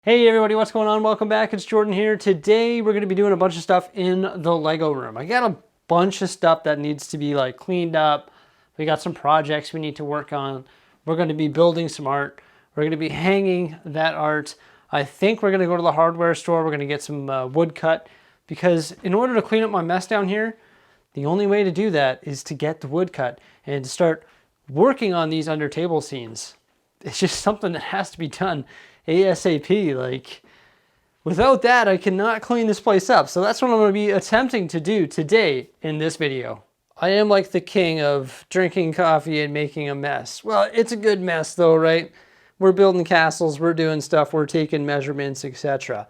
Hey everybody, what's going on? Welcome back. It's Jordan here. Today we're going to be doing a bunch of stuff in the Lego room. I got a bunch of stuff that needs to be like cleaned up. We got some projects we need to work on. We're going to be building some art. We're going to be hanging that art. I think we're going to go to the hardware store. We're going to get some wood cut because in order to clean up my mess down here, the only way to do that is to get the wood cut and to start working on these under table scenes. It's just something that has to be done ASAP. Like, without that, I cannot clean this place up. So that's what I'm going to be attempting to do today in this video. I am like the king of drinking coffee and making a mess. Well, it's a good mess though, right? We're building castles, we're doing stuff, we're taking measurements, etc.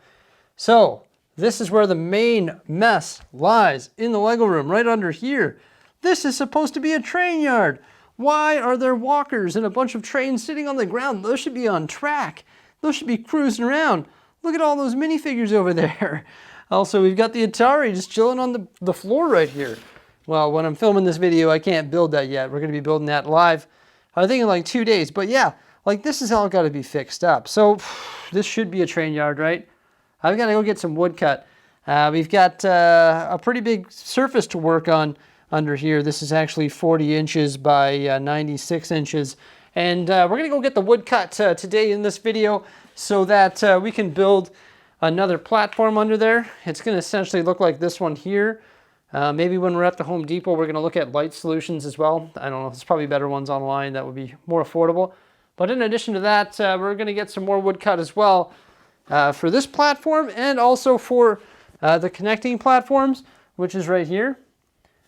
So this is where the main mess lies, in the Lego room, right under here. This is supposed to be a train yard. Why are there walkers and a bunch of trains sitting on the ground? Those should be on track. Those should be cruising around. Look at all those minifigures over there. Also, we've got the Atari just chilling on the floor right here. Well, when I'm filming this video, I can't build that yet. We're going to be building that live, I think in like 2 days. But yeah, like this is all got to be fixed up. So this should be a train yard, right? I've got to go get some wood cut. We've got a pretty big surface to work on under here. This is actually 40 inches by 96 inches. And we're going to go get the wood cut today in this video so that we can build another platform under there. It's going to essentially look like this one here. Maybe when we're at the Home Depot, we're going to look at light solutions as well. I don't know, there's probably better ones online that would be more affordable. But in addition to that, we're going to get some more wood cut as well for this platform and also for the connecting platforms, which is right here.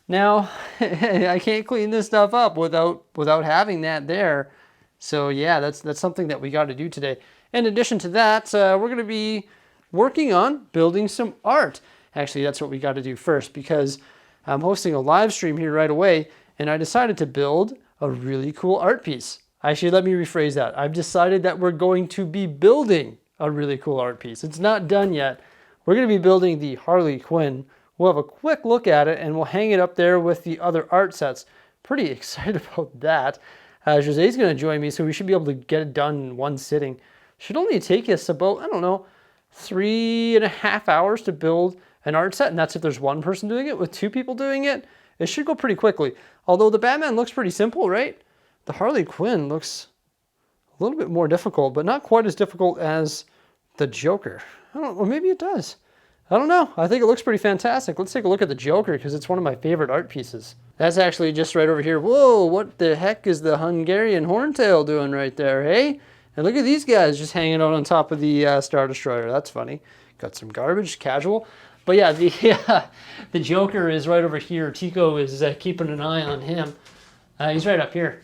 Now, I can't clean this stuff up without having that there. So yeah, that's something that we got to do today. In addition to that, we're going to be working on building some art. Actually, that's what we got to do first because I'm hosting a live stream here right away, and I decided to build a really cool art piece. Actually, let me rephrase that. I've decided that we're going to be building a really cool art piece. It's not done yet. We're going to be building the Harley Quinn. We'll have a quick look at it and we'll hang it up there with the other art sets. Pretty excited about that. Jose's going to join me, so we should be able to get it done in one sitting. Should only take us about, I don't know, 3.5 hours to build an art set, and that's if there's one person doing it. With two people doing it, it should go pretty quickly. Although the Batman looks pretty simple, right? The Harley Quinn looks a little bit more difficult, but not quite as difficult as the Joker. I don't know, or maybe it does. I don't know. I think it looks pretty fantastic. Let's take a look at the Joker because it's one of my favorite art pieces. That's actually just right over here. Whoa, what the heck is the Hungarian horntail doing right there, hey? And look at these guys just hanging out on top of the Star Destroyer. That's funny. Got some garbage, casual. But yeah, the Joker is right over here. Tico is keeping an eye on him. He's right up here.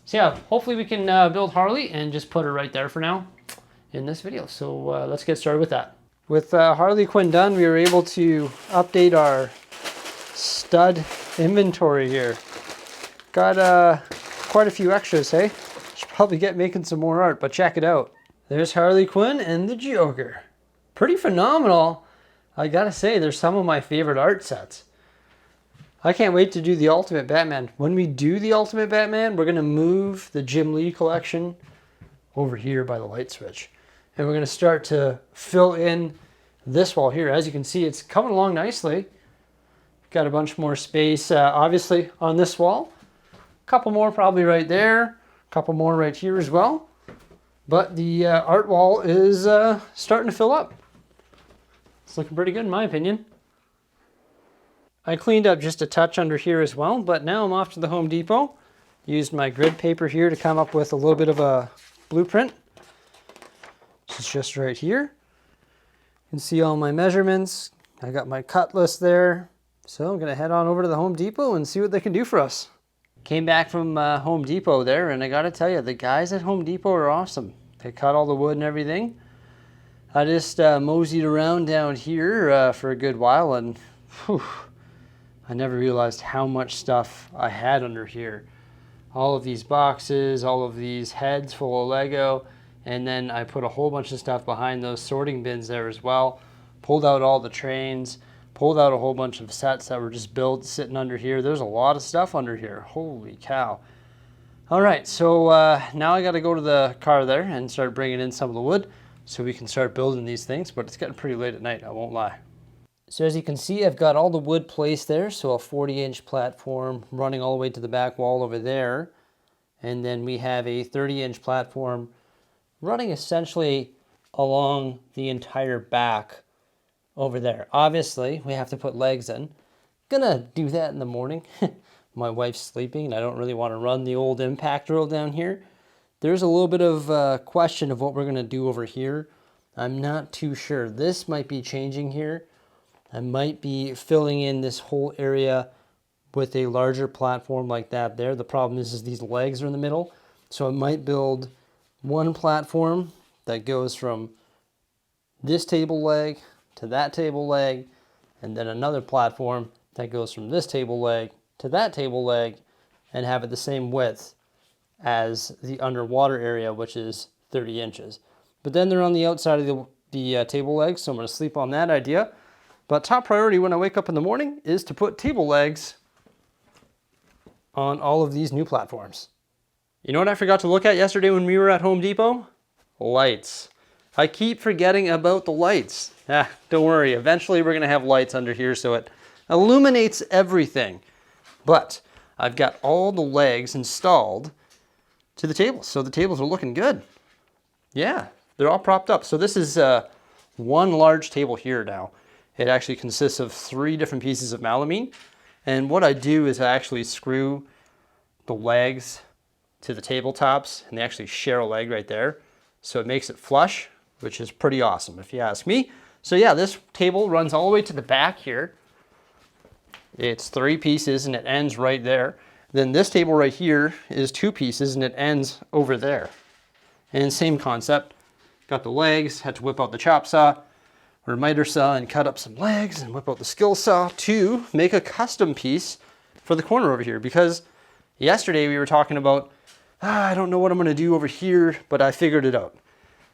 So yeah, hopefully we can build Harley and just put her right there for now in this video. So let's get started with that. With Harley Quinn done, we were able to update our stud inventory here. Got quite a few extras, hey? Should probably get making some more art, but check it out. There's Harley Quinn and the Joker. Pretty phenomenal. I gotta say, they're some of my favorite art sets. I can't wait to do the Ultimate Batman. When we do the Ultimate Batman, we're gonna move the Jim Lee collection over here by the light switch. And we're going to start to fill in this wall here. As you can see, it's coming along nicely. Got a bunch more space, obviously, on this wall. A couple more probably right there. A couple more right here as well. But the art wall is starting to fill up. It's looking pretty good in my opinion. I cleaned up just a touch under here as well, but now I'm off to the Home Depot. Used my grid paper here to come up with a little bit of a blueprint. It's just right here. You can see all my measurements. I got my cut list there. So I'm gonna head on over to the Home Depot and see what they can do for us. Came back from Home Depot there, and I gotta tell you, the guys at Home Depot are awesome. They cut all the wood and everything. I just moseyed around down here for a good while, and whew, I never realized how much stuff I had under here. All of these boxes, all of these heads full of Lego. And then I put a whole bunch of stuff behind those sorting bins there as well. Pulled out all the trains, pulled out a whole bunch of sets that were just built sitting under here. There's a lot of stuff under here. Holy cow. All right, so now I got to go to the car there and start bringing in some of the wood so we can start building these things, but it's getting pretty late at night, I won't lie. So as you can see, I've got all the wood placed there, so a 40-inch platform running all the way to the back wall over there. And then we have a 30-inch platform running essentially along the entire back over there. Obviously, we have to put legs in. Gonna do that in the morning. My wife's sleeping, and I don't really want to run the old impact drill down here. There's a little bit of question of what we're gonna do over here. I'm not too sure. This might be changing here. I might be filling in this whole area with a larger platform like that there. The problem is these legs are in the middle. So I might build one platform that goes from this table leg to that table leg, and then another platform that goes from this table leg to that table leg, and have it the same width as the underwater area, which is 30 inches. But then they're on the outside of the table legs, so I'm gonna sleep on that idea. But top priority when I wake up in the morning is to put table legs on all of these new platforms. You know what I forgot to look at yesterday when we were at Home Depot? Lights. I keep forgetting about the lights. Don't worry, eventually we're gonna have lights under here so it illuminates everything. But I've got all the legs installed to the tables, so the tables are looking good. Yeah, they're all propped up. So this is one large table here now. It actually consists of 3 different pieces of melamine. And what I do is I actually screw the legs to the tabletops, and they actually share a leg right there. So it makes it flush, which is pretty awesome if you ask me. So yeah, this table runs all the way to the back here. It's 3 pieces and it ends right there. Then this table right here is 2 pieces and it ends over there. And same concept, got the legs, had to whip out the chop saw or miter saw and cut up some legs and whip out the skill saw to make a custom piece for the corner over here. Because yesterday we were talking about, I don't know what I'm gonna do over here, but I figured it out.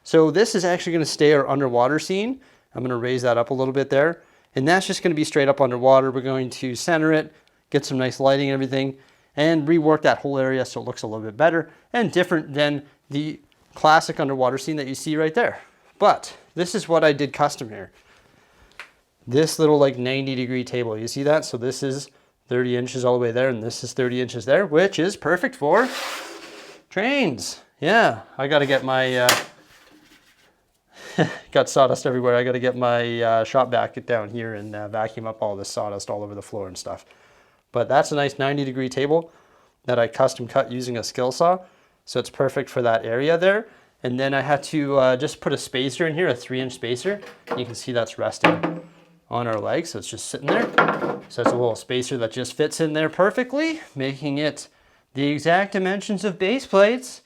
So this is actually gonna stay our underwater scene. I'm gonna raise that up a little bit there. And that's just gonna be straight up underwater. We're going to center it, get some nice lighting and everything, and rework that whole area so it looks a little bit better and different than the classic underwater scene that you see right there. But this is what I did custom here. This little like 90-degree table, you see that? So this is 30 inches all the way there, and this is 30 inches there, which is perfect for trains. Yeah, I gotta get my, got sawdust everywhere. I gotta get my shop vac down here and vacuum up all this sawdust all over the floor and stuff. But that's a nice 90-degree table that I custom cut using a skill saw. So it's perfect for that area there. And then I had to just put a spacer in here, a 3-inch spacer. You can see that's resting on our leg, so it's just sitting there. So that's a little spacer that just fits in there perfectly, making it the exact dimensions of base plates.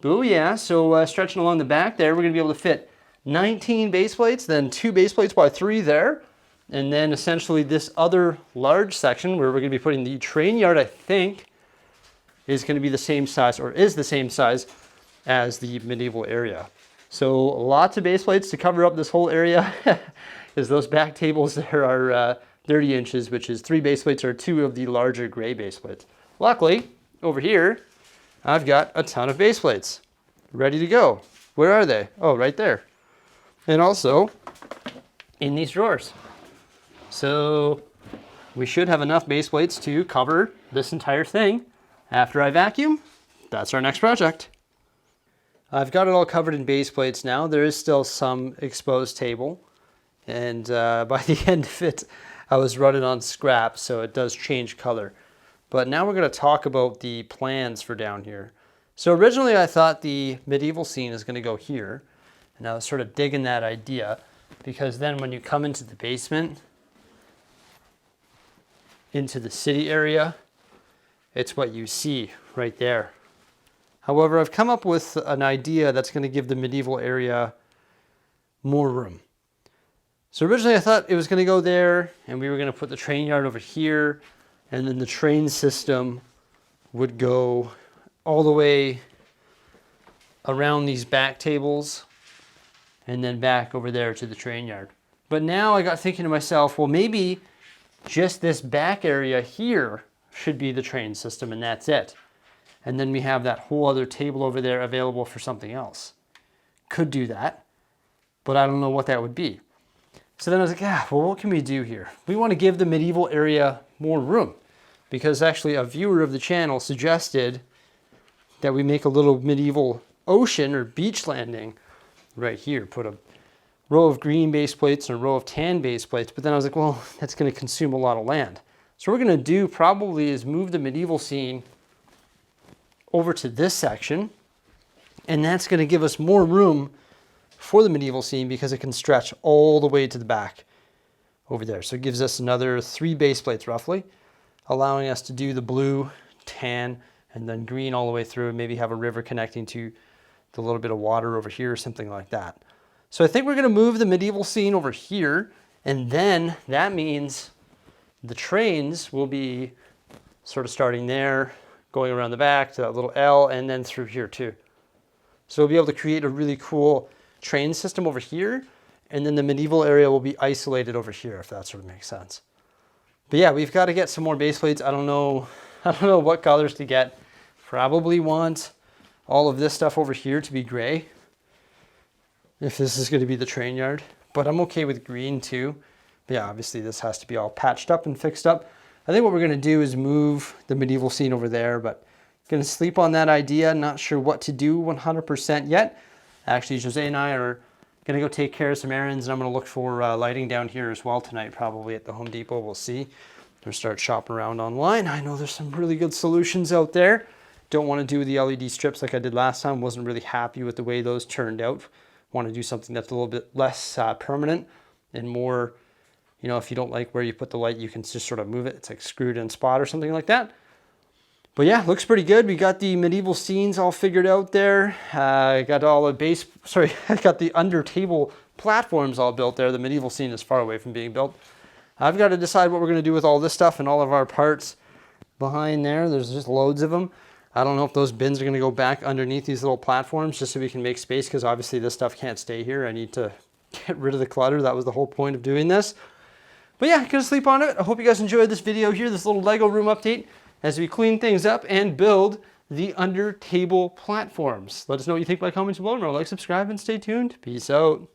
Booyah. So stretching along the back there, we're gonna be able to fit 19 base plates, then 2 base plates by 3 there. And then essentially this other large section where we're gonna be putting the train yard, I think, is gonna be the same size, or is the same size as the medieval area. So lots of base plates to cover up this whole area, because those back tables there are 30 inches, which is 3 base plates or 2 of the larger gray base plates. Luckily, over here, I've got a ton of base plates ready to go. Where are they? Oh, right there. And also in these drawers. So we should have enough base plates to cover this entire thing. After I vacuum, that's our next project. I've got it all covered in base plates now. There is still some exposed table. And by the end of it, I was running on scrap, so it does change color. But now we're gonna talk about the plans for down here. So originally I thought the medieval scene is gonna go here. And I was sort of digging that idea, because then when you come into the basement, into the city area, it's what you see right there. However, I've come up with an idea that's going to give the medieval area more room. So originally I thought it was going to go there, and we were going to put the train yard over here, and then the train system would go all the way around these back tables and then back over there to the train yard. But now I got thinking to myself, well, maybe just this back area here should be the train system, and that's it. And then we have that whole other table over there available for something else. Could do that. but I don't know what that would be. So then I was like, well, what can we do here? We want to give the medieval area more room, because actually a viewer of the channel suggested that we make a little medieval ocean or beach landing right here. Put a row of green base plates and a row of tan base plates. But then I was like, well, that's going to consume a lot of land. So what we're going to do probably is move the medieval scene over to this section. And that's going to give us more room for the medieval scene because it can stretch all the way to the back over there. So it gives us another 3 base plates roughly, allowing us to do the blue, tan, and then green all the way through, and maybe have a river connecting to the little bit of water over here or something like that. So I think we're going to move the medieval scene over here, and then that means the trains will be sort of starting there, going around the back to that little L, and then through here too. So we'll be able to create a really cool train system over here, and then the medieval area will be isolated over here, if that sort of makes sense. But yeah, we've got to get some more base plates. I don't know what colors to get. Probably want all of this stuff over here to be gray, if this is going to be the train yard. But I'm okay with green too. But yeah, obviously this has to be all patched up and fixed up. I think what we're going to do is move the medieval scene over there, but going to sleep on that idea. Not sure what to do 100% yet. Actually, Jose and I are going to go take care of some errands, and I'm going to look for lighting down here as well tonight, probably at the Home Depot. We'll see. We'll start shopping around online. I know there's some really good solutions out there. Don't want to do the LED strips like I did last time. Wasn't really happy with the way those turned out. Want to do something that's a little bit less permanent and more, you know, if you don't like where you put the light, you can just sort of move it. It's like screwed in spot or something like that. But yeah, looks pretty good. We got the medieval scenes all figured out there. I got all the I got the under table platforms all built there. The medieval scene is far away from being built. I've got to decide what we're going to do with all this stuff and all of our parts behind there. There's just loads of them. I don't know if those bins are going to go back underneath these little platforms just so we can make space, because obviously this stuff can't stay here. I need to get rid of the clutter. That was the whole point of doing this. But yeah, gonna sleep on it. I hope you guys enjoyed this video here, this little Lego room update as we clean things up and build the under table platforms. Let us know what you think by comments below. Remember, like, subscribe, and stay tuned. Peace out.